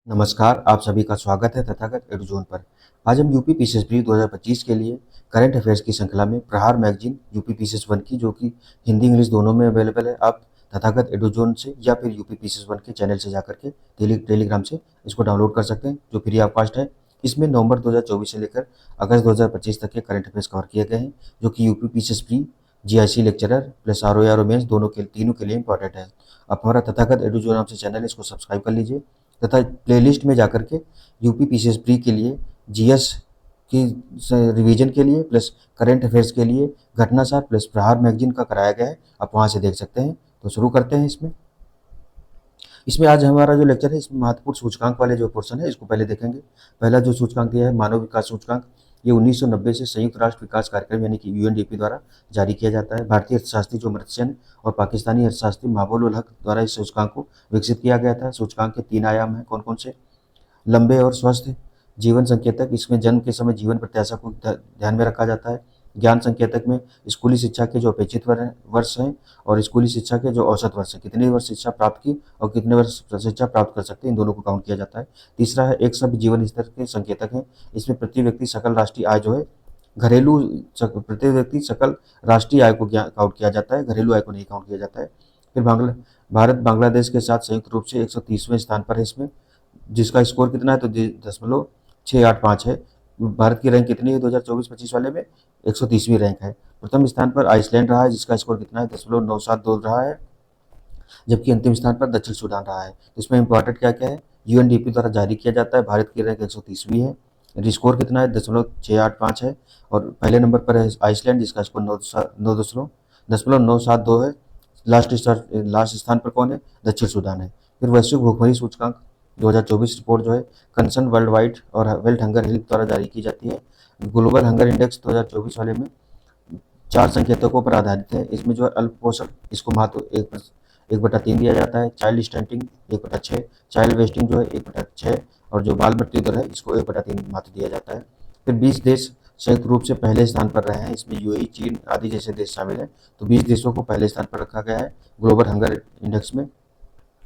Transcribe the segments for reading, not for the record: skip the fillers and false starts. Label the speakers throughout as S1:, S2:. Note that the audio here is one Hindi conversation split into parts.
S1: नमस्कार, आप सभी का स्वागत है तथागत एडुजोन पर। आज हम यूपी पीसीएस प्री 2025 के लिए करंट अफेयर्स की श्रृंखला में प्रहार मैगजीन यूपी पीसीएस 1 की, जो कि हिंदी इंग्लिश दोनों में अवेलेबल है। आप तथागत एडुजोन से या फिर यूपी पीसीएस 1 के चैनल से जाकर के टेलीग्राम से इसको डाउनलोड कर सकते हैं, जो फ्री ऑफ कॉस्ट है। इसमें नवंबर 2024 से लेकर अगस्त 2025 तक के करंट अफेयर्स कवर किए गए हैं, जो कि UP PCS pre, GIC lecturer plus RO mains तीनों के लिए इंपॉर्टेंट है। आप हमारा तथागत एडुजोन नाम से चैनल है, इसको सब्सक्राइब कर लीजिए तथा प्लेलिस्ट में जाकर के यूपी पीसीएस प्री के लिए जीएस की रिवीजन के लिए प्लस करंट अफेयर्स के लिए घटनासार प्लस प्रहार मैगजीन का कराया गया है, आप वहां से देख सकते हैं। तो शुरू करते हैं। इसमें आज हमारा जो लेक्चर है, इसमें महत्वपूर्ण सूचकांक वाले जो पोर्शन है इसको पहले देखेंगे। पहला जो सूचकांक दिया है मानव विकास सूचकांक, ये 1990 से संयुक्त राष्ट्र विकास कार्यक्रम यानी कि यूएनडीपी द्वारा जारी किया जाता है। भारतीय अर्थशास्त्री जो अमर्त्य सेन और पाकिस्तानी अर्थशास्त्री महबूब उल हक द्वारा इस सूचकांक को विकसित किया गया था। सूचकांक के 3 आयाम हैं, कौन कौन से? लंबे और स्वस्थ जीवन संकेतक, इसमें जन्म के समय जीवन प्रत्याशा को ध्यान में रखा जाता है। ज्ञान संकेतक में स्कूली शिक्षा के जो अपेक्षित वर्ष हैं और स्कूली शिक्षा के जो औसत वर्ष है, कितने वर्ष शिक्षा प्राप्त की और कितने वर्ष शिक्षा प्राप्त कर सकते हैं, इन दोनों को काउंट किया जाता है। तीसरा है एक सभ्य जीवन स्तर के संकेतक हैं, इसमें प्रति व्यक्ति सकल राष्ट्रीय आय जो है घरेलू प्रति व्यक्ति सकल राष्ट्रीय आय को काउंट किया जाता है, घरेलू आय को नहीं काउंट किया जाता है। फिर भारत बांग्लादेश के साथ संयुक्त रूप से 130वें स्थान पर है इसमें, जिसका स्कोर कितना है तो 0.685 है। भारत की रैंक कितनी है 2024-25 वाले में? 130वीं रैंक है। प्रथम स्थान पर आइसलैंड रहा है, जिसका स्कोर कितना है 0.972 रहा है, जबकि अंतिम स्थान पर दक्षिण सूडान रहा है। तो इसमें इंपॉर्टेंट क्या क्या है, यूएनडीपी द्वारा जारी किया जाता है। भारत की रैंक 130वीं है, स्कोर कितना है 0.685 है, और पहले नंबर पर है आइसलैंड, जिसका स्कोर 9.972 है। लास्ट स्थान पर कौन है? दक्षिण सूडान है। फिर वैश्विक भूखमरी सूचकांक 2024 रिपोर्ट जो है कंसर्न वर्ल्ड वाइड और वर्ल्ड हंगर हेल्प द्वारा जारी की जाती है। ग्लोबल हंगर इंडेक्स 2024 वाले में 4 संकेतकों पर आधारित है। इसमें जो है अल्प पोषण, इसको महत्व 1/3 दिया जाता है। चाइल्ड स्टंटिंग 1/6, चाइल्ड वेस्टिंग जो है 1/6, और जो बाल मृत्यु दर है इसको 1/3 महत्व दिया जाता है। फिर 20 देश संयुक्त रूप से पहले स्थान पर रहे हैं, इसमें यूएई, चीन आदि जैसे देश शामिल हैं। तो 20 देशों को पहले स्थान पर रखा गया है ग्लोबल हंगर इंडेक्स में,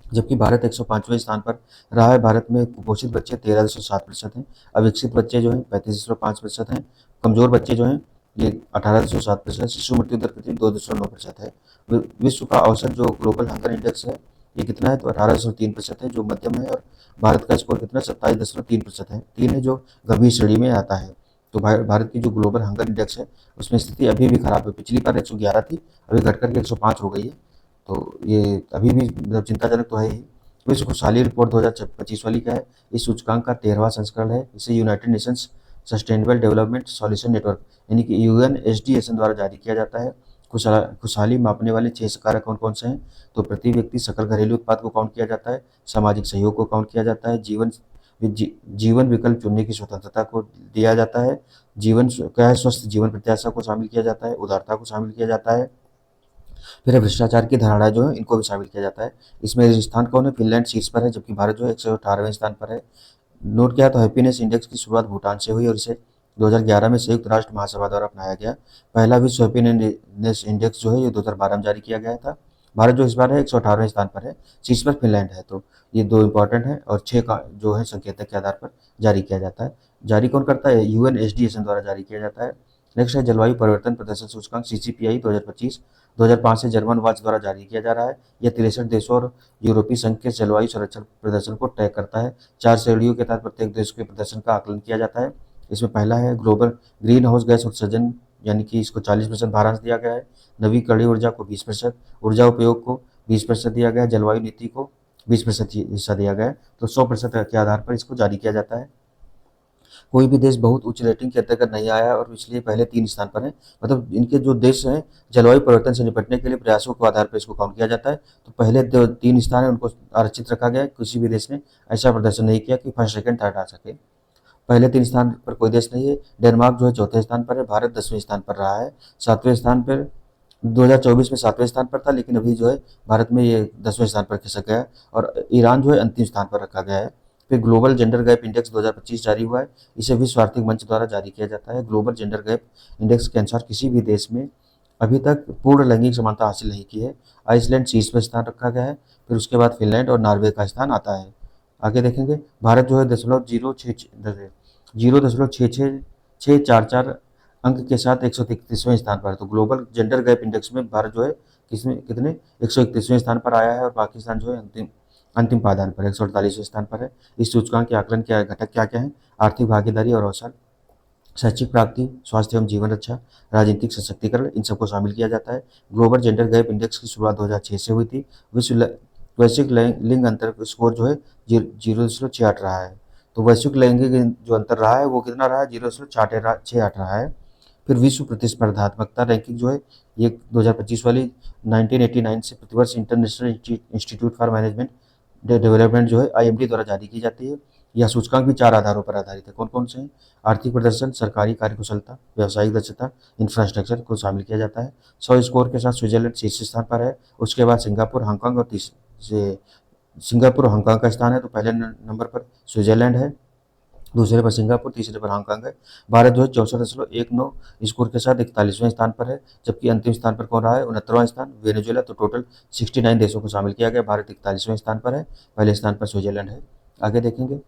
S1: जबकि भारत 105वें स्थान पर रहा है। भारत में कुपोषित बच्चे 13.7% हैं, अविकसित बच्चे जो हैं 35.5% हैं, कमजोर बच्चे जो हैं ये 18.7%, शिशु मृत्यु दर कितनी 2.9% है। विश्व का औसत जो ग्लोबल हंगर इंडेक्स है ये कितना है तो 18.3% है, जो मध्यम है, और भारत का स्कोर कितना 27.3% है, 3 है, जो गंभीर श्रेणी में आता है। तो भारत की जो ग्लोबल हंगर इंडेक्स है उसमें स्थिति अभी भी खराब है। पिछली बार 111 थी, अभी घट करके 105 हो गई है, तो ये अभी भी मतलब चिंताजनक तो है ही। विश्व खुशहाली रिपोर्ट 2025 वाली क्या है? इस सूचकांक का 13वां संस्करण है। इसे United Nations sustainable development solution network यानी कि यूएनएसडीएसएन द्वारा जारी किया जाता है। खुशहाली मापने वाले 6 कारक कौन कौन से हैं तो प्रति व्यक्ति सकल घरेलू उत्पाद को काउंट किया जाता है, सामाजिक सहयोग को काउंट किया जाता है, जीवन विकल्प चुनने की स्वतंत्रता को दिया जाता है, जीवन क्या है स्वस्थ जीवन प्रत्याशा को शामिल किया जाता है, उदारता को शामिल किया जाता है। फिर भ्रष्टाचार की धारणा जो है इनको भी शामिल किया जाता है। इसमें स्थान कौन है? फिनलैंड शीर्ष पर है, जबकि भारत जो है 118वें स्थान पर है। नोट किया तो हैप्पीनेस इंडेक्स की शुरुआत भूटान से हुई और इसे 2011 में संयुक्त राष्ट्र महासभा द्वारा अपनाया गया। पहला विश्व हैप्पीनेस इंडेक्स जो है ये 2012 में जारी किया गया था। भारत जो इस बार है 118वें स्थान पर है, शीर्ष पर फिनलैंड है। तो ये 2 इंपॉर्टेंट है, और 6 का जो है संकेतक के आधार पर जारी किया जाता है। जारी कौन करता है? यूएनएसडीएसएन द्वारा जारी किया जाता है। नेक्स्ट है जलवायु परिवर्तन प्रदर्शन सूचकांक सीसीपीआई 2025, 2005 से जर्मन वॉच द्वारा जारी किया जा रहा है। यह 63 देशों और यूरोपीय संघ के जलवायु संरक्षण प्रदर्शन को तय करता है। 4 श्रेणियों के तहत प्रत्येक देश के प्रदर्शन का आकलन किया जाता है। इसमें पहला है ग्लोबल ग्रीन हाउस गैस उत्सर्जन, यानी कि इसको 40% भारांश दिया गया है। नवीकरणीय ऊर्जा को 20%, ऊर्जा उपयोग को 20% दिया गया है, जलवायु नीति को 20% हिस्सा दिया गया है। तो 100% के आधार पर इसको जारी किया जाता है। कोई भी देश बहुत उच्च रेटिंग के अंतर्गत नहीं आया और इसलिए पहले 3 स्थान पर है। मतलब इनके जो देश हैं जलवायु परिवर्तन से निपटने के लिए प्रयासों के आधार पर इसको काउंट किया जाता है। तो पहले 3 स्थान है उनको आरक्षित रखा गया है। किसी भी देश ने ऐसा प्रदर्शन नहीं किया कि फर्स्ट सेकंड थर्ड आ सके। पहले 3 स्थान पर कोई देश नहीं है। डेनमार्क जो है 4थे स्थान पर है, भारत 10वें स्थान पर रहा है। 7वें स्थान पर 2024 में 7वें स्थान पर था, लेकिन अभी जो है भारत में ये 10वें स्थान पर खिसक गया, और ईरान जो है अंतिम स्थान पर रखा गया है। फिर ग्लोबल जेंडर गैप इंडेक्स 2025 जारी हुआ है। इसे विश्व आर्थिक मंच द्वारा जारी किया जाता है। ग्लोबल जेंडर गैप इंडेक्स के अनुसार किसी भी देश में अभी तक पूर्ण लैंगिक समानता हासिल नहीं की है। आइसलैंड 30वें स्थान रखा गया है, फिर उसके बाद फिनलैंड और नॉर्वे का स्थान आता है। आगे देखेंगे भारत जो है 0.644 अंक के साथ 131वें स्थान पर है। तो ग्लोबल जेंडर गैप इंडेक्स में भारत जो है किसमें कितने 131वें स्थान पर आया है और पाकिस्तान जो है अंतिम अंतिम पायदान पर 148वें स्थान पर है। इस सूचकांक के आकलन क्या घटक क्या क्या है? आर्थिक भागीदारी और अवसर, शैक्षिक प्राप्ति, स्वास्थ्य एवं जीवन रक्षा, राजनीतिक सशक्तिकरण, इन सबको शामिल किया जाता है। ग्लोबल जेंडर गैप इंडेक्स की शुरुआत 2006 से हुई थी। वैश्विक लिंग अंतर स्कोर जो है 0.68 रहा है। तो वैश्विक लैंगिक जो अंतर रहा है वो कितना रहा है? 0.68 रहा है। फिर विश्व प्रतिस्पर्धात्मकता रैंकिंग जो है ये 2025 वाली 1989 से प्रतिवर्ष international institute for management development जो है IMD द्वारा जारी की जाती है। यह सूचकांक भी 4 आधारों पर आधारित है। कौन कौन से हैं? आर्थिक प्रदर्शन, सरकारी कार्यकुशलता, व्यावसायिक दक्षता, इंफ्रास्ट्रक्चर को शामिल किया जाता है। 100 स्कोर के साथ स्विट्जरलैंड शीर्ष स्थान पर है। उसके बाद सिंगापुर, हांगकांग और सिंगापुर और हांगकांग का स्थान है। तो पहले नंबर पर स्विट्जरलैंड है, दूसरे पर सिंगापुर, तीसरे पर हांगकांग है। भारत जो है 64.19 स्कोर के साथ 41वें स्थान पर है। जबकि अंतिम स्थान पर कौन रहा है? 69वां स्थान वेनेजुएला। तो टोटल 69 देशों को शामिल किया गया। भारत 41वें स्थान पर है, पहले स्थान पर स्विट्जरलैंड है। आगे देखेंगे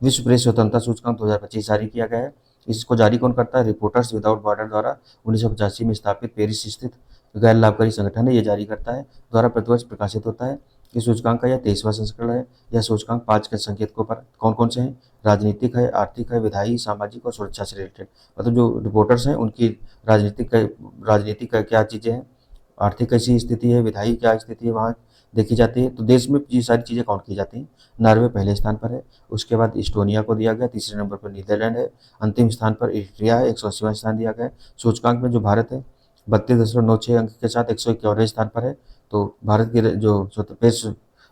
S1: विश्व प्रेस स्वतंत्रता सूचकांक 2025 जारी किया गया है। इसको जारी कौन करता है? रिपोर्टर्स विदाउट बॉर्डर द्वारा 1985 में स्थापित पेरिस स्थित गैर लाभकारी संगठन है, ये जारी करता है, द्वारा प्रतिवर्ष प्रकाशित होता है। इस सूचकांक का यह 23वां संस्करण है। यह सूचकांक 5 के संकेतकों पर कौन कौन से हैं? राजनीतिक है, आर्थिक है, विधायी, सामाजिक और सुरक्षा से रिलेटेड। मतलब जो रिपोर्टर्स हैं उनकी राजनीतिक का क्या चीज़ें हैं, आर्थिक कैसी स्थिति है, विधायी क्या स्थिति है वहाँ देखी जाती है। तो देश में ये सारी चीज़ें काउंट की जाती हैं। नॉर्वे पहले स्थान पर है, उसके बाद इस्टोनिया को दिया गया, तीसरे नंबर पर नीदरलैंड है, अंतिम स्थान पर इरिट्रिया है, 180वां स्थान दिया गया है। सूचकांक में जो भारत है 32.96 अंक के साथ 151वें स्थान पर है। तो भारत के जो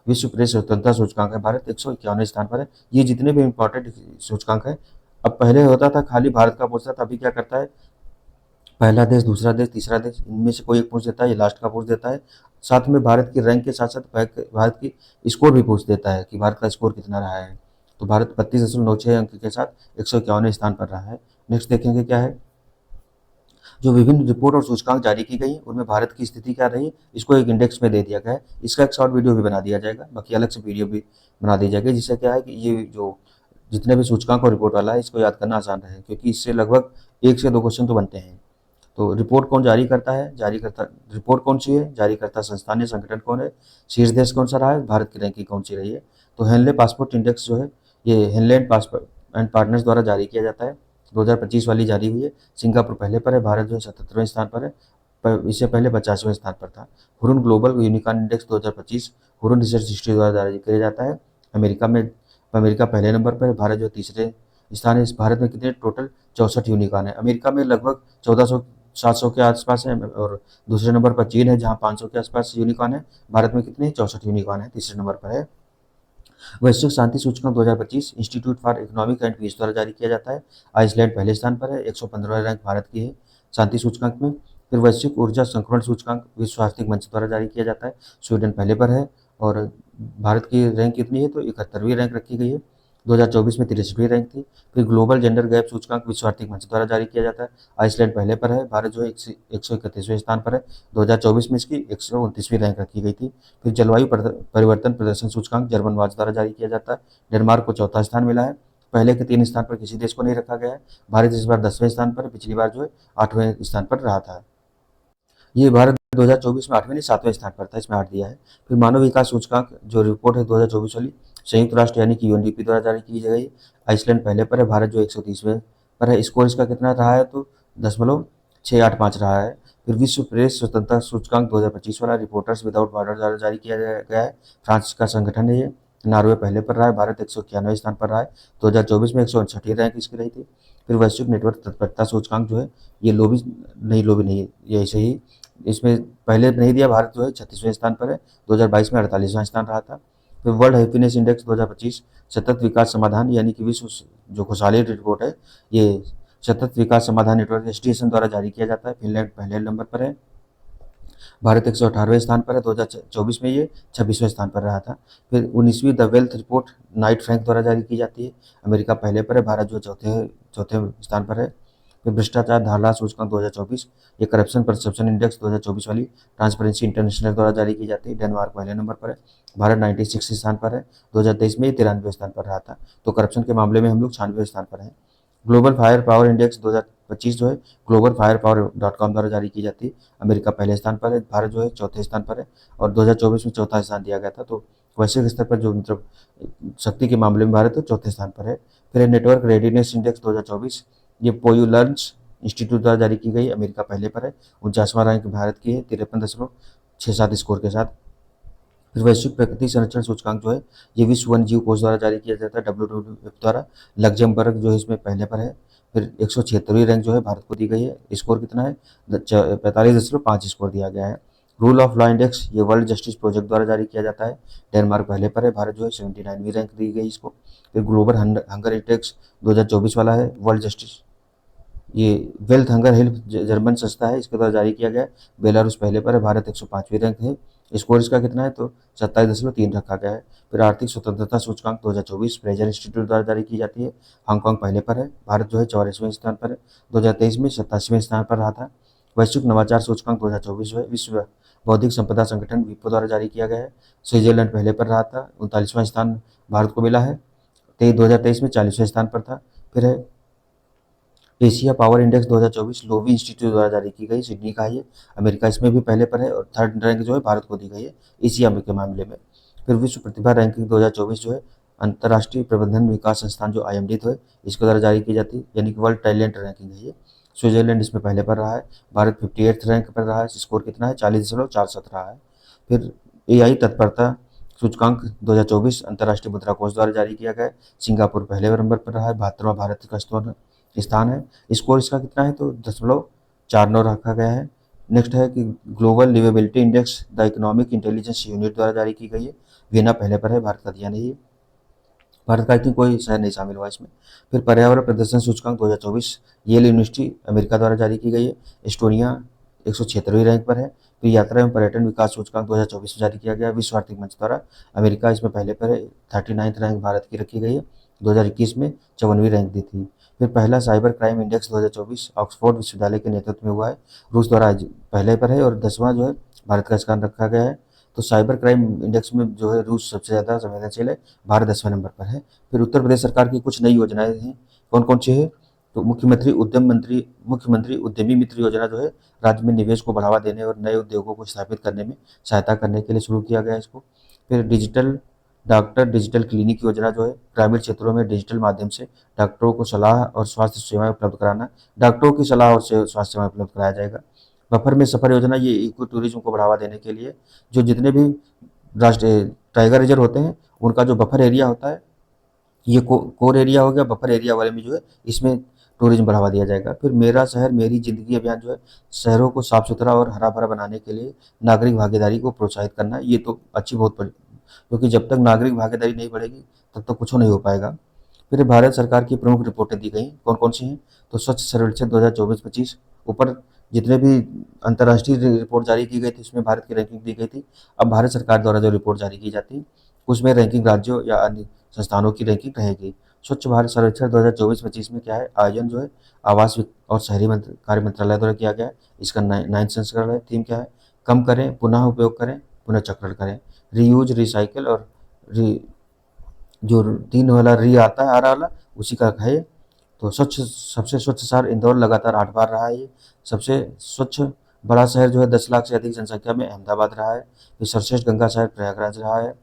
S1: विश्व प्रेस स्वतंत्रता सूचकांक है भारत 151वें स्थान पर है। ये जितने भी इंपॉर्टेंट सूचकांक है, अब पहले होता था खाली भारत का पूछता था, अभी क्या करता है पहला देश, दूसरा देश, तीसरा देश, इनमें से कोई एक पूछ देता है, ये लास्ट का पूछ देता है। साथ में भारत की रैंक के साथ साथ भारत की स्कोर भी पूछ देता है कि भारत का स्कोर कितना रहा है। तो भारत 32.96 अंक के साथ 151वें स्थान पर रहा है। नेक्स्ट देखेंगे क्या है, जो विभिन्न रिपोर्ट और सूचकांक जारी की गई उनमें भारत की स्थिति क्या रही, इसको एक इंडेक्स में दे दिया गया है। इसका एक शॉर्ट वीडियो भी बना दिया जाएगा, बाकी अलग से वीडियो भी बना दी जाएगी, जिससे क्या है कि ये जो जितने भी सूचकांक और रिपोर्ट वाला है इसको याद करना आसान रहे, क्योंकि इससे लगभग 1 से 2 क्वेश्चन तो बनते हैं। तो रिपोर्ट कौन जारी करता है? रिपोर्ट कौन सी है? जारी करता संस्थान या संगठन कौन है? शीर्ष देश कौन सा रहा है? भारत की रैंकिंग कौन सी रही है? तो हेनले पासपोर्ट इंडेक्स जो है ये हेनले एंड पार्टनर्स द्वारा जारी किया जाता है, 2025 वाली जारी हुई है। सिंगापुर पहले पर है, भारत जो है 77वें स्थान पर है, पर इससे पहले 50वें स्थान पर था। Hurun global unicorn index 2025 Hurun research institute द्वारा जारी किया जाता है। अमेरिका पहले नंबर पर है, भारत जो तीसरे स्थान है। इस भारत में कितने टोटल 64 यूनिकॉर्न है। अमेरिका में लगभग 1400-700 के आसपास है, और दूसरे नंबर पर चीन है जहां 500 के आसपास यूनिकॉर्न है। भारत में कितने 64 यूनिकॉर्न है, तीसरे नंबर पर है। वैश्विक शांति सूचकांक 2025 institute for economic and peace द्वारा जारी किया जाता है। आइसलैंड पहले स्थान पर है, 115वां रैंक भारत की है शांति सूचकांक में। फिर वैश्विक ऊर्जा संक्रमण सूचकांक विश्व स्वास्थ्य मंच द्वारा जारी किया जाता है, स्वीडन पहले पर है, और भारत की रैंक कितनी है? तो 71वीं रैंक रखी गई है। 2024 में 63वीं रैंक थी। फिर ग्लोबल जेंडर गैप सूचकांक विश्व आर्थिक मंच द्वारा जारी किया जाता है। आइसलैंड पहले पर है, भारत जो है 131वें स्थान पर है। 2024 में इसकी 129वीं रैंक रखी गई थी। फिर जलवायु परिवर्तन प्रदर्शन सूचकांक जर्मन वाच द्वारा जारी किया जाता है। डेनमार्क को चौथा स्थान मिला है, पहले के 3 स्थान पर किसी देश को नहीं रखा गया है। भारत इस बार 10वें स्थान पर, पिछली बार जो है 8वें स्थान पर रहा था। ये भारत 2024 में 8वें नहीं 7वें स्थान पर था, इसमें 8 दिया है। फिर मानव विकास सूचकांक जो रिपोर्ट है 2024 वाली संयुक्त राष्ट्र यानी कि UNDP द्वारा जारी की गई। आइसलैंड पहले पर है, भारत जो 130वें पर है। स्कोर इसका कितना रहा है? तो 10.685 रहा है। फिर विश्व प्रेस स्वतंत्रता सूचकांक 2025 वाला रिपोर्टर्स विदाउट बॉर्डर द्वारा जारी किया गया है, फ्रांस का संगठन है ये। नॉर्वे पहले पर रहा है, भारत 191वें स्थान पर रहा है। 2024 में 159वीं रैंक इसकी रही थी। फिर वैश्विक नेटवर्क तत्परता सूचकांक जो है ये लोभी नहीं, ये ऐसे ही इसमें पहले नहीं दिया। भारत जो है 36वें स्थान पर है, 2022 में 48वां स्थान रहा था। फिर वर्ल्ड हैप्पीनेस इंडेक्स 2025 सतत विकास समाधान यानी कि विश्व जो खुशहाली रिपोर्ट है, ये सतत विकास समाधान नेटवर्क SDSN द्वारा जारी किया जाता है। फिनलैंड पहले नंबर पर है, भारत 118वें स्थान पर है। 2024 में ये 26वें स्थान पर रहा था। फिर 19वीं the wealth report Knight Frank द्वारा जारी की जाती है। अमेरिका पहले पर है, भारत जो चौथे स्थान पर है। फिर भ्रष्टाचार धारणा सूचकांक 2024, ये करप्शन परसेप्शन इंडेक्स 2024 वाली ट्रांसपेरेंसी इंटरनेशनल द्वारा जारी की जाती है। डेनमार्क पहले नंबर पर है, भारत 96 स्थान पर है, 2023 में 93 स्थान पर रहा था। तो करप्शन के मामले में हम लोग 96 स्थान पर हैं। ग्लोबल फायर पावर इंडेक्स 2025 जो है ग्लोबल फायर पावर .com द्वारा जारी की जाती है। अमेरिका पहले स्थान पर है, भारत जो है चौथे स्थान पर है और 2024 में चौथा स्थान दिया गया था। तो वैश्विक स्तर पर जो मतलब शक्ति के मामले में भारत तो चौथे स्थान पर है। फिर नेटवर्क रेडीनेस इंडेक्स 2024, ये पोयूलर्स इंस्टीट्यूट द्वारा जारी की गई। अमेरिका पहले पर है, 49वां रैंक भारत की है 53.67 स्कोर के साथ। फिर वैश्विक प्रकृति संरक्षण सूचकांक जो है ये विश्व वन्य जीव कोष द्वारा जारी किया जाता है, WWF द्वारा। लग्जमबर्ग जो है इसमें पहले पर है। फिर 176वीं रैंक जो है भारत को दी गई है। स्कोर कितना है? 45.5 स्कोर दिया गया है। रूल ऑफ लॉ इंडेक्स ये वर्ल्ड जस्टिस प्रोजेक्ट द्वारा जारी किया जाता है। डेनमार्क पहले पर है, भारत जो है 79वीं रैंक दी गई इसको। फिर ग्लोबल हंगर इंडेक्स 2024 वाला है वर्ल्ड जस्टिस, ये वेल्थ हंगर हेल्प जर्मन संस्था है, इसके द्वारा जारी किया गया है। बेलारूस पहले पर है, भारत 105वीं रैंक है। स्कोर इसका कितना है? तो 27.3 रखा गया है। फिर आर्थिक स्वतंत्रता सूचकांक 2024 फ्रेजर इंस्टीट्यूट द्वारा जारी की जाती है। हांगकांग पहले पर है, भारत जो है 44वें स्थान पर है, 2023 में 87वें स्थान पर रहा था। वैश्विक नवाचार सूचकांक 2024 जो है विश्व बौद्धिक संपदा संगठन विपो द्वारा जारी किया गया है। स्विट्जरलैंड पहले पर रहा था, 39वां स्थान भारत को मिला है, 2023 में 40वें स्थान पर था। फिर है Asia power index 2024 Loewi institute द्वारा जारी की गई, सिडनी का है ये। अमेरिका इसमें भी पहले पर है और थर्ड रैंक जो है भारत को दी गई है एशिया में के मामले में। फिर विश्व प्रतिभा रैंकिंग 2024 जो है अंतर्राष्ट्रीय प्रबंधन विकास संस्थान जो IMD तो है इसके द्वारा जारी की जाती है, यानी कि वर्ल्ड टैलेंट रैंकिंग है ये। स्विट्जरलैंड इसमें पहले पर रहा है, भारत 58th रैंक पर रहा है, स्कोर कितना है? 40.47 रहा है। फिर AI तत्परता सूचकांक 2024 अंतर्राष्ट्रीय मुद्रा कोष द्वारा जारी किया गया है। सिंगापुर पहले नंबर पर रहा है, 72वां भारत का स्थान है। स्कोर इसका कितना है? तो 10.49 रखा गया है। नेक्स्ट है कि global liveability index the economic intelligence unit द्वारा जारी की गई है। वियना पहले पर है, भारत का दिया नहीं है, भारत का आई थिंक कोई शहर नहीं शामिल हुआ इसमें। फिर पर्यावरण प्रदर्शन सूचकांक 2024 येल यूनिवर्सिटी अमेरिका द्वारा जारी की गई है। एस्टोनिया 176वीं रैंक पर है। फिर यात्रा एवं पर्यटन विकास सूचकांक 2024 में जारी किया गया विश्व आर्थिक मंच द्वारा। अमेरिका इसमें पहले पर है, 39th रैंक भारत की रखी गई है, 2021 में 54वीं रैंक दी थी। फिर पहला साइबर क्राइम इंडेक्स 2024 ऑक्सफोर्ड विश्वविद्यालय के नेतृत्व में हुआ है, रूस द्वारा पहले पर है और 10वां जो है भारत का स्थान रखा गया है। तो साइबर क्राइम इंडेक्स में जो है रूस सबसे ज़्यादा संवेदनशील है, भारत 10वें नंबर पर है। फिर उत्तर प्रदेश सरकार की कुछ नई योजनाएं हैं, कौन कौन सी है? तो मुख्यमंत्री उद्यमी मित्र योजना जो है राज्य में निवेश को बढ़ावा देने और नए उद्योगों को स्थापित करने में सहायता करने के लिए शुरू किया गया है इसको। फिर डिजिटल क्लिनिक योजना जो है ग्रामीण क्षेत्रों में डिजिटल माध्यम से डॉक्टरों को सलाह और स्वास्थ्य सेवाएं उपलब्ध कराना, डॉक्टरों की सलाह और स्वास्थ्य सेवाएं उपलब्ध कराया जाएगा। बफर में सफर योजना ये इको टूरिज्म को बढ़ावा देने के लिए जो जितने भी राष्ट्रीय टाइगर रिजर्व होते हैं उनका जो बफर एरिया होता है, ये कोर एरिया हो गया, बफर एरिया वाले में जो है इसमें टूरिज्म बढ़ावा दिया जाएगा। फिर मेरा शहर मेरी जिंदगी अभियान जो है शहरों को साफ सुथरा और हरा भरा बनाने के लिए नागरिक भागीदारी को प्रोत्साहित करना, ये तो अच्छी बहुत क्योंकि जब तक नागरिक भागीदारी नहीं बढ़ेगी तब तक कुछ नहीं हो पाएगा। फिर भारत सरकार की प्रमुख रिपोर्टें दी गई, कौन कौन सी हैं? तो स्वच्छ सर्वेक्षण 2024-25 ऊपर जितने भी अंतर्राष्ट्रीय रिपोर्ट जारी की गई थी उसमें भारत की रैंकिंग दी गई थी। अब भारत सरकार द्वारा जो रिपोर्ट जारी की जाती है उसमें रैंकिंग राज्यों या अन्य संस्थानों की रैंकिंग रहेगी। स्वच्छ भारत सर्वेक्षण 2024-25 में क्या है? आयोजन जो है आवास और शहरी कार्य मंत्रालय द्वारा किया गया है, इसका 9वां संस्करण है। थीम क्या है? कम करें, पुनः उपयोग करें, पुनः चक्रण करें, रीयूज, रिसाइकिल और जो 3 वाला री आता है, वाला उसी का है। तो सबसे स्वच्छ शहर इंदौर लगातार 8 बार रहा है ये। सबसे स्वच्छ बड़ा शहर जो है 10 लाख से अधिक जनसंख्या में अहमदाबाद रहा है। फिर सर्वश्रेष्ठ गंगा शहर प्रयागराज रहा है।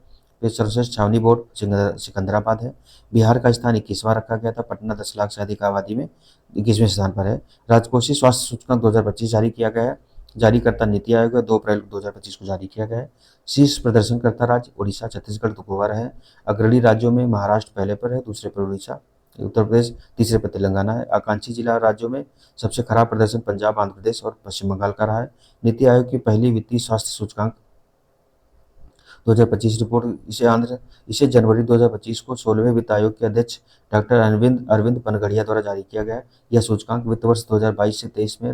S1: फिर सर्वश्रेष्ठ छावनी बोर्ड सिकंदराबाद है। बिहार का स्थान 21वां रखा गया था, पटना 10 लाख से अधिक आबादी में 21वें स्थान पर है। राजकोषीय स्वास्थ्य सूचकांक 2025 जारी किया गया है, जारीकर्ता नीति आयोग है, 2 अप्रैल 2025 को जारी किया गया है। शीर्ष प्रदर्शनकर्ता राज्य उड़ीसा, छत्तीसगढ़ तो गोवा है। अग्रणी राज्यों में महाराष्ट्र पहले पर है, दूसरे पर उड़ीसा, उत्तर प्रदेश तीसरे पर तेलंगाना है। आकांक्षी जिला राज्यों में सबसे खराब प्रदर्शन पंजाब, आंध्र प्रदेश और पश्चिम बंगाल का रहा है। नीति आयोग की पहली वित्तीय स्वास्थ्य सूचकांक 2025 रिपोर्ट इसे जनवरी 2025 को 16वें वित्त आयोग के अध्यक्ष डॉक्टर अरविंद पनगड़िया द्वारा जारी किया गया है। यह सूचकांक वित्त वर्ष 2022 से 23 में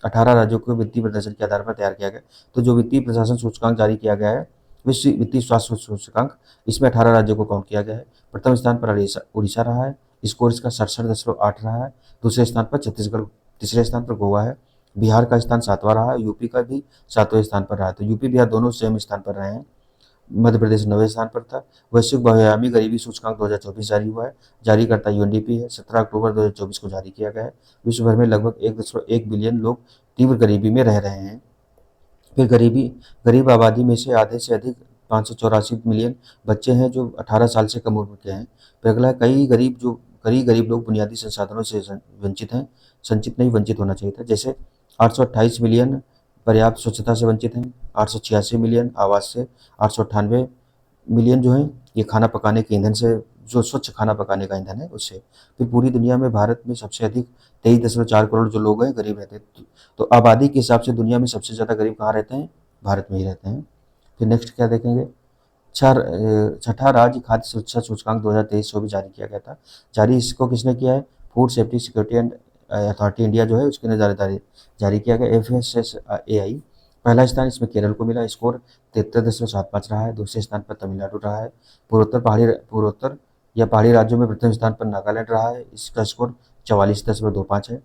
S1: 18 राज्यों के वित्तीय प्रदर्शन के आधार पर तैयार किया गया। तो जो वित्तीय प्रशासन सूचकांक जारी किया गया है विश्व वित्तीय स्वास्थ्य सूचकांक, इसमें 18 राज्यों को काउंट किया गया है। प्रथम स्थान पर उड़ीसा रहा है, स्कोर इसका 67.8 रहा है। दूसरे स्थान पर छत्तीसगढ़, तीसरे स्थान पर गोवा है। बिहार का स्थान 7वां रहा है, यूपी का भी 7वें स्थान पर रहा है। तो यूपी बिहार दोनों सेम स्थान पर रहे हैं। मध्य प्रदेश 9वें स्थान पर था। वैश्विक बहुआयामी गरीबी सूचकांक 2024 जारी हुआ है। जारीकर्ता यूएनडीपी है। 17 अक्टूबर 2024 को जारी किया गया है। विश्व भर में लगभग 1.1 बिलियन लोग तीव्र गरीबी में रह रहे हैं। फिर गरीब आबादी में से आधे से अधिक 584 मिलियन बच्चे हैं जो 18 साल से कम उम्र के हैं। फिर अगला है, कई गरीब लोग बुनियादी संसाधनों से वंचित हैं। संचित नहीं, वंचित होना चाहिए था। जैसे 828 मिलियन पर्याप्त स्वच्छता से वंचित हैं, 886 मिलियन आवास से, 898 मिलियन जो है ये खाना पकाने के ईंधन से, जो स्वच्छ खाना पकाने का ईंधन है उससे। फिर पूरी दुनिया में भारत में सबसे अधिक 23.4 करोड़ जो लोग हैं गरीब रहते हैं। तो आबादी के हिसाब से दुनिया में सबसे ज़्यादा गरीब कहाँ रहते हैं? भारत में ही रहते हैं। फिर नेक्स्ट क्या देखेंगे, छठा राज्य खाद्य सुरक्षा सूचकांक 2023 को भी जारी किया गया था। जारी इसको किसने किया है? Food safety security and authority India जो है उसके ने जारी किया गया। FSSAI। पहला स्थान इसमें केरल को मिला, स्कोर 73.75 रहा है। दूसरे स्थान पर तमिलनाडु रहा है। पूर्वोत्तर या पहाड़ी राज्यों में प्रथम स्थान पर नागालैंड रहा है, इसका स्कोर 44.25 है।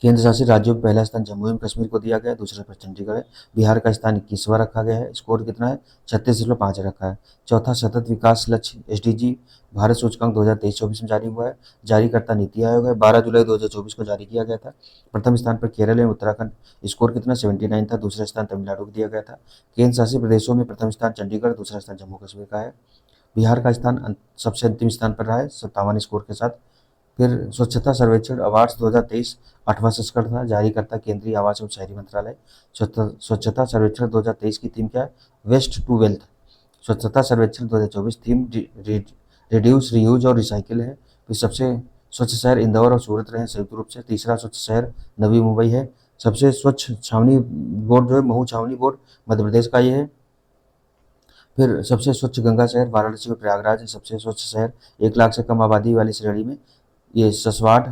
S1: केंद्र शासित राज्यों में पहला स्थान जम्मू एवं कश्मीर को दिया गया है, दूसरे पर चंडीगढ़ है। बिहार का स्थान 21वां रखा गया है, स्कोर कितना है? 36.5 रखा है। चौथा, सतत विकास लक्ष्य SDG भारत सूचकांक 2023-24 में जारी हुआ है। जारीकर्ता नीति आयोग है, 12 जुलाई 2024 को जारी किया गया था। प्रथम स्थान पर केरल एवं उत्तराखंड, स्कोर कितना? 79 था। दूसरा स्थान तमिलनाडु को दिया गया था। केंद्र शासित प्रदेशों में प्रथम स्थान चंडीगढ़, दूसरा स्थान जम्मू कश्मीर का है। बिहार का स्थान सबसे अंतिम स्थान पर रहा है 57 स्कोर के साथ। फिर स्वच्छता सर्वेक्षण अवार्ड्स 2023 8वां संस्करण था। जारीकर्ता केंद्रीय आवास एवं शहरी मंत्रालय। स्वच्छता सर्वेक्षण 2023 की थीम क्या है? Waste to wealth. स्वच्छता सर्वेक्षण 2024 थीम रिड्यूस, रीयूज और रिसाइकिल है। फिर सबसे स्वच्छ शहर इंदौर और सूरत रहे संयुक्त रूप से। तीसरा स्वच्छ शहर नवी मुंबई है। सबसे स्वच्छ छावनी बोर्ड जो है महू छावनी बोर्ड मध्य प्रदेश का ये है। फिर सबसे स्वच्छ गंगा शहर वाराणसी और प्रयागराज है। सबसे स्वच्छ शहर 1 लाख से कम आबादी वाली श्रेणी में ये ससवाड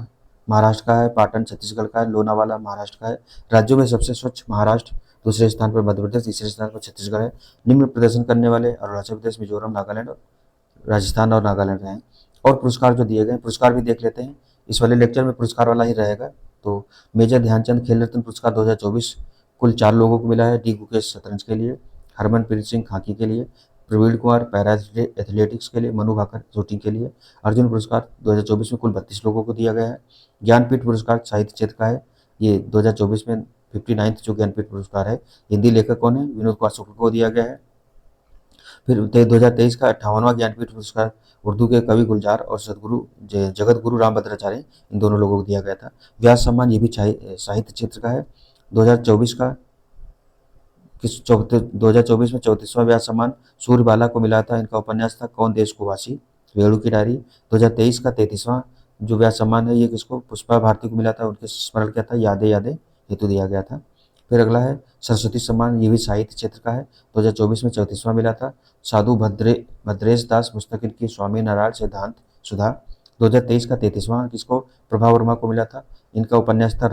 S1: महाराष्ट्र का है, पाटन छत्तीसगढ़ का है, लोनावाला महाराष्ट्र का है। राज्यों में सबसे स्वच्छ महाराष्ट्र, दूसरे स्थान पर मध्य प्रदेश, तीसरे स्थान पर छत्तीसगढ़ है। निम्न प्रदर्शन करने वाले अरुणाचल प्रदेश, मिजोरम, नागालैंड, राजस्थान और नागालैंड रहे। और पुरस्कार जो दिए गए, पुरस्कार भी देख लेते हैं। इस वाले लेक्चर में पुरस्कार वाला ही रहेगा। तो मेजर ध्यानचंद खेल रत्न पुरस्कार 2024 कुल 4 लोगों को मिला है। डी गुकेश शतरंज के लिए, हरमनप्रीत सिंह हॉकी के लिए, प्रवीण कुमार पैरा एथलेटिक्स के लिए, मनु भाकर शूटिंग के लिए। अर्जुन पुरस्कार 2024 में कुल 32 लोगों को दिया गया है। ज्ञानपीठ पुरस्कार साहित्य क्षेत्र का है, ये 2024 में 59th जो ज्ञानपीठ पुरस्कार है। हिंदी लेखक कौन है? विनोद कुमार शुक्ल को दिया गया है। फिर 2023 का 58वां ज्ञानपीठ पुरस्कार उर्दू के कवि गुलजार और सदगुरु जगत गुरु रामभद्राचार्य, इन दोनों लोगों को दिया गया था। व्यास सम्मान ये भी साहित्य क्षेत्र का है। 2024 का 2024 में 34वां व्यास सम्मान सूर्यबाला को मिला था। इनका उपन्यास था कौन देश को वासी, वेणु की डायरी। 2023 का 33वां जो व्यास सम्मान है ये किसको? पुष्पा भारती को मिला था। उनके स्मरण क्या था? यादें यादें हेतु दिया गया था। फिर अगला है सरस्वती सम्मान, ये भी साहित्य क्षेत्र का है। 2024 में 34वां मिला था। साधु भद्रेश दास पुस्तक की स्वामी नारायण सिद्धांत सुधा। 2023 का 33वां किसको? प्रभा वर्मा को मिला था। इनका उपन्यास था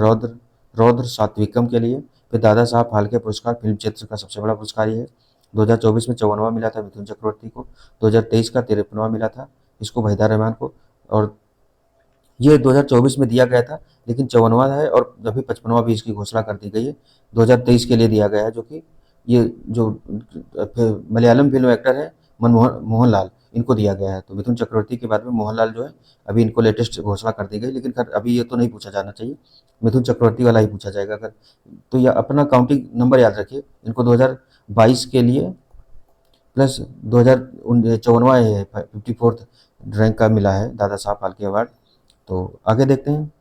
S1: रौद्र सात्विकम के लिए। फिर दादा साहब फाल्के पुरस्कार फिल्म क्षेत्र का सबसे बड़ा पुरस्कार ये है। 2024 में 54वां मिला था मिथुन चक्रवर्ती को। 2023 का 53वां मिला था इसको वहीदा रहमान को। और ये 2024 में दिया गया था, लेकिन 54वां है और अभी 55वां भी इसकी घोषणा कर दी गई है। 2023 के लिए दिया गया है, जो कि ये जो मलयालम फिल्म एक्टर है मोहनलाल, इनको दिया गया है। तो मिथुन चक्रवर्ती के बाद में मोहनलाल जो है अभी इनको लेटेस्ट घोषणा कर दी गई, लेकिन खैर अभी ये तो नहीं पूछा जाना चाहिए, मिथुन चक्रवर्ती वाला ही पूछा जाएगा अगर। तो यह अपना काउंटिंग नंबर याद रखिए। इनको 2022 के लिए प्लस 2054वां 54th रैंक का मिला है दादा साहब फाल्के अवार्ड। तो आगे देखते हैं।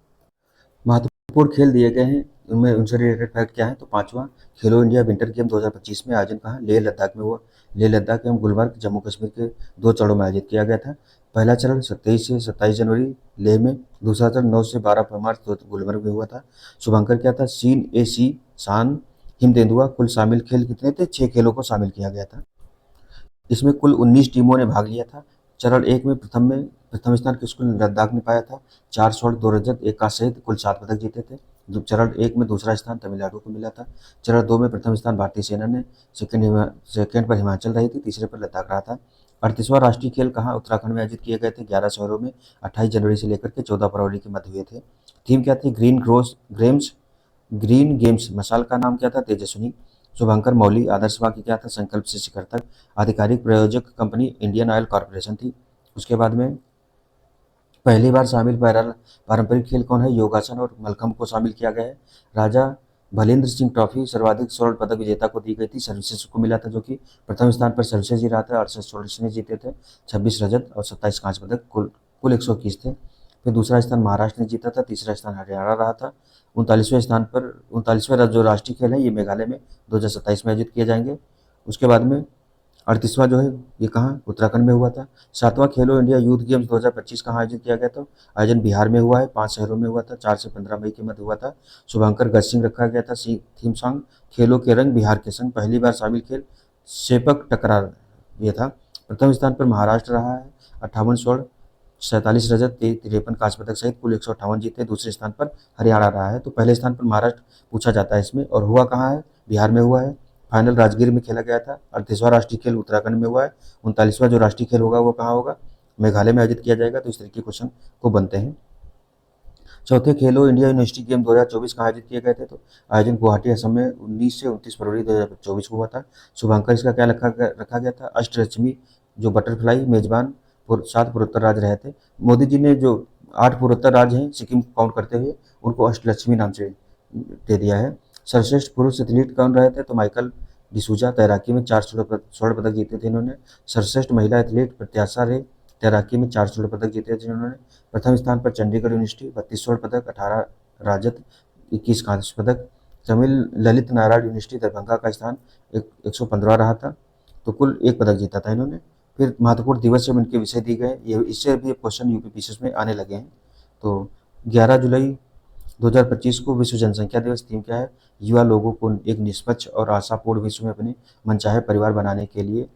S1: महत्वपूर्ण खेल दिए गए हैं, उनमें उनसे रिलेटेड फैक्ट क्या है? तो 5वां, खेलो इंडिया विंटर गेम 2025 में आयोजन कहाँ? लेह लद्दाख में हुआ। लेह लद्दाख एवं गुलमर्ग जम्मू कश्मीर के 2 चरणों में आयोजित किया गया था। पहला चरण 27 से 27 जनवरी लेह में, दूसरा चरण 9 से 12 मार्च गुलमर्ग में हुआ था। शुभांकर क्या था? शान हिम तेंदुआ। कुल शामिल खेल कितने थे? 6 खेलों को शामिल किया गया था। इसमें कुल 19 टीमों ने भाग लिया था। चरण 1 में प्रथम स्थान किसको? लद्दाख ने पाया था। 4 स्वर्ण, 2 रजत, 1 कांस्य सहित कुल 7 पदक जीते थे। चरण 1 में दूसरा स्थान तमिलनाडु को मिला था। चरण 2 में प्रथम स्थान भारतीय सेना ने, सेकंड पर हिमाचल रही थी, तीसरे पर लद्दाख रहा था। 38वां राष्ट्रीय खेल कहाँ उत्तराखंड में आयोजित किए गए थे? 11 शहरों में 28 जनवरी से लेकर के 14 फरवरी के मध्य हुए थे। थीम क्या थी? Green games. मशाल का नाम क्या था? तेजस्विनी। शुभंकर मौली। आदर्श वाक्य क्या था? संकल्प से शिखर तक। आधिकारिक प्रायोजक कंपनी इंडियन ऑयल कॉर्पोरेशन थी। उसके बाद में पहली बार शामिल पारंपरिक खेल कौन है? योगासन और मलखम्ब को शामिल किया गया है। राजा भलेंद्र सिंह ट्रॉफी सर्वाधिक स्वर्ण पदक विजेता को दी गई थी, सर्विसेज को मिला था, जो कि प्रथम स्थान पर सर्विसेज ही रहा था, 68 स्वर्ण इसने जीते थे, 26 रजत और 27 कांस्य पदक, कुल 121 थे। फिर दूसरा स्थान महाराष्ट्र ने जीता था, तीसरा स्थान हरियाणा रहा था। 39वें स्थान पर 39वें जो राष्ट्रीय खेल है ये मेघालय में 2027 में आयोजित किए जाएंगे। उसके बाद में 38वां जो है ये कहाँ? उत्तराखंड में हुआ था। 7वां खेलो इंडिया यूथ गेम्स 2025 कहाँ आयोजित किया गया था? आयोजन बिहार में हुआ है, 5 शहरों में हुआ था, 4 से 15 मई के मध्य हुआ था। शुभंकर गश्सिंग रखा गया था थीम सॉन्ग। खेलों के रंग बिहार के संग। पहली बार शामिल खेल सेपक टकरा ये था। प्रथम स्थान पर महाराष्ट्र रहा है, 58 स्वर्ण, 47 रजत, 53 कांस्य पदक सहित कुल 158 जीते। दूसरे स्थान पर हरियाणा रहा है। तो पहले स्थान पर महाराष्ट्र पूछा जाता है इसमें, और हुआ कहाँ है? बिहार में हुआ है। फाइनल राजगीर में खेला गया था। 38वां राष्ट्रीय खेल उत्तराखंड में हुआ है। 39वां जो राष्ट्रीय खेल होगा वो कहाँ होगा? मेघालय में आयोजित किया जाएगा। तो इस तरीके के क्वेश्चन को बनते हैं। चौथे खेलो इंडिया यूनिवर्सिटी गेम 2024 कहाँ आयोजित किए गए थे? तो आयोजन गुवाहाटी असम में 19 से 29 फरवरी 2024 को हुआ था। शुभांकर इसका क्या रखा गया था? अष्टलक्ष्मी, जो बटरफ्लाई मेजबान 7 पूर्वोत्तर राज्य रहे थे। मोदी जी ने जो 8 पूर्वोत्तर राज्य हैं सिक्किम काउंट करते हुए उनको अष्टलक्ष्मी नाम से दे दिया है। सर्वश्रेष्ठ पुरुष एथलीट कौन रहे थे? तो माइकल डिसूजा, तैराकी में 4 स्वर्ण पदक जीते थे इन्होंने। सर्वश्रेष्ठ महिला एथलीट प्रत्याशा रे, तैराकी में 4 स्वर्ण पदक जीते थे इन्होंने। प्रथम स्थान पर चंडीगढ़ यूनिवर्सिटी 32 स्वर्ण पदक, 18 राजत, 21 कांस्य पदक। तमिल ललित नारायण यूनिवर्सिटी दरभंगा का स्थान 115 रहा था, तो कुल 1 पदक जीता था इन्होंने। फिर महत्वपूर्ण दिवस जब इनके विषय दिए गए, ये इससे भी क्वेश्चन यूपी पीसीएस में आने लगे हैं। तो 11 जुलाई 2025 को विश्व जनसंख्या दिवस। थीम क्या है? युवा लोगों को एक निष्पक्ष और आशापूर्ण विश्व में अपने मनचाहे परिवार बनाने के लिए।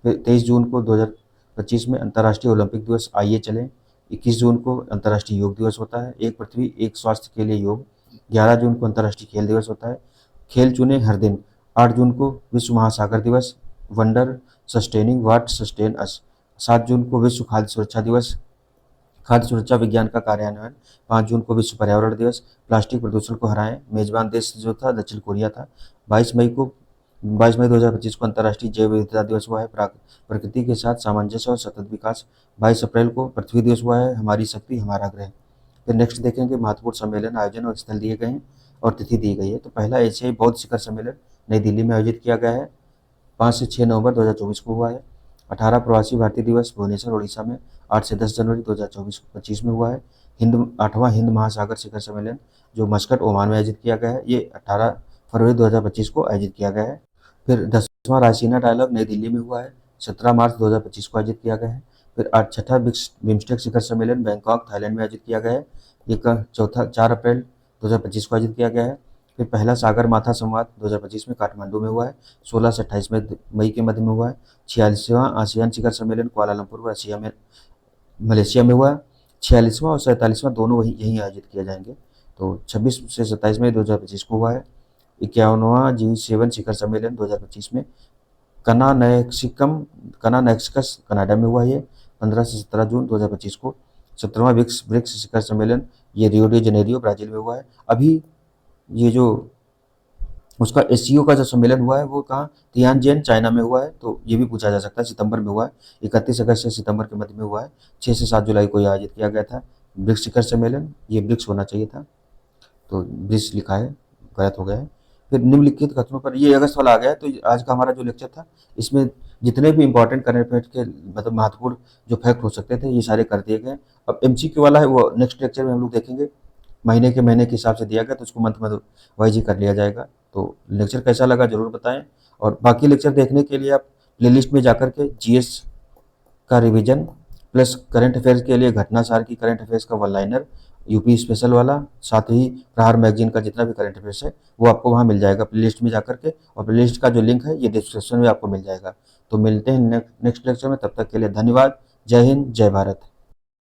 S1: फिर 23 जून को 2025 में अंतर्राष्ट्रीय ओलंपिक दिवस, आइए चलें। 21 जून को अंतर्राष्ट्रीय योग दिवस होता है, एक पृथ्वी एक स्वास्थ्य के लिए योग। 11 जून को अंतर्राष्ट्रीय खेल दिवस होता है, खेल चुने हर दिन। 8 जून को विश्व महासागर दिवस, वंडर सस्टेनिंग वाट सस्टेन अस। 7 जून को विश्व खाद्य सुरक्षा दिवस, खाद्य सुरक्षा विज्ञान का कार्यान्वयन। 5 जून को विश्व पर्यावरण दिवस, प्लास्टिक प्रदूषण को हराएं। मेजबान देश जो था दक्षिण कोरिया था। 22 मई 2025 को अंतर्राष्ट्रीय जैव विविधता दिवस हुआ है, प्रकृति के साथ सामंजस्य और सतत विकास। 22 अप्रैल को पृथ्वी दिवस हुआ है, हमारी शक्ति हमारा ग्रह। फिर नेक्स्ट देखेंगे महत्वपूर्ण सम्मेलन, आयोजन और स्थल दिए गए हैं और तिथि दी गई है। तो पहला एशियाई बौद्ध शिखर सम्मेलन नई दिल्ली में आयोजित किया गया है, 5 से 6 नवंबर 2024 को हुआ है। 18 प्रवासी भारतीय दिवस भुवनेश्वर उड़ीसा में 8 से 10 जनवरी 2025 में हुआ है। 8वां हिंद महासागर शिखर सम्मेलन जो मस्कट ओमान में आयोजित किया गया है, ये 18 फरवरी 2025 को आयोजित किया गया है। फिर 10वां रायसीना डायलॉग नई दिल्ली में हुआ है, 17 मार्च 2025 को आयोजित किया गया है। फिर 6ठा बिम्स्टेक शिखर सम्मेलन बैंकॉक थाईलैंड में आयोजित किया गया है, ये 4 अप्रैल 2025 को आयोजित किया गया है। फिर पहला सागर माथा संवाद 2025 में काठमांडू में हुआ है, 16 से 28 मई के मध्य में हुआ है। 46वां आसियान शिखर सम्मेलन कुआलालंपुर रशिया में मलेशिया में हुआ है। 46वां और 47वां दोनों यहीं आयोजित किए जाएंगे। तो 26 से 27 मई 2025 को हुआ है। 51वां G7 शिखर सम्मेलन 2025 में कनानैक्सिकस कनाडा में हुआ है, 15 से 17 जून 2025 को। 17वां ब्रिक्स शिखर सम्मेलन ये रियो डी जनेरियो ब्राजील में हुआ है। अभी ये जो उसका एससीओ का जो सम्मेलन हुआ है वो कहाँ? तियानजिन चाइना में हुआ है, तो ये भी पूछा जा सकता है, सितंबर में हुआ है, 31 अगस्त से सितंबर के मध्य में हुआ है। 6 से 7 जुलाई को यह आयोजित किया गया था ब्रिक्स शिखर सम्मेलन, ये ब्रिक्स होना चाहिए था, तो ब्रिक्स लिखा है, गलत हो गया है। फिर निम्नलिखित कथनों पर, ये अगस्त वाला आ गया है। तो आज का हमारा जो लेक्चर था इसमें जितने भी इंपॉर्टेंट करंट अफेयर्स के मतलब महत्वपूर्ण जो फैक्ट हो सकते थे ये सारे कर दिए गए। अब एमसीक्यू वाला है वो नेक्स्ट लेक्चर में हम लोग देखेंगे, महीने के हिसाब से दिया गया, तो उसको मंथ वाइज ही कर लिया जाएगा। तो लेक्चर कैसा लगा ज़रूर बताएं, और बाकी लेक्चर देखने के लिए आप प्लेलिस्ट में जाकर के जीएस का रिवीजन प्लस करंट अफेयर्स के लिए घटना सार की करंट अफेयर्स का वन लाइनर, यूपी स्पेशल वाला, साथ ही प्रहार मैगजीन का जितना भी करंट अफेयर्स है वो आपको वहाँ मिल जाएगा प्लेलिस्ट में जाकर के, और प्लेलिस्ट का जो लिंक है ये डिस्क्रिप्शन में आपको मिल जाएगा। तो मिलते हैं नेक्स्ट लेक्चर में, तब तक के लिए धन्यवाद। जय हिंद, जय भारत।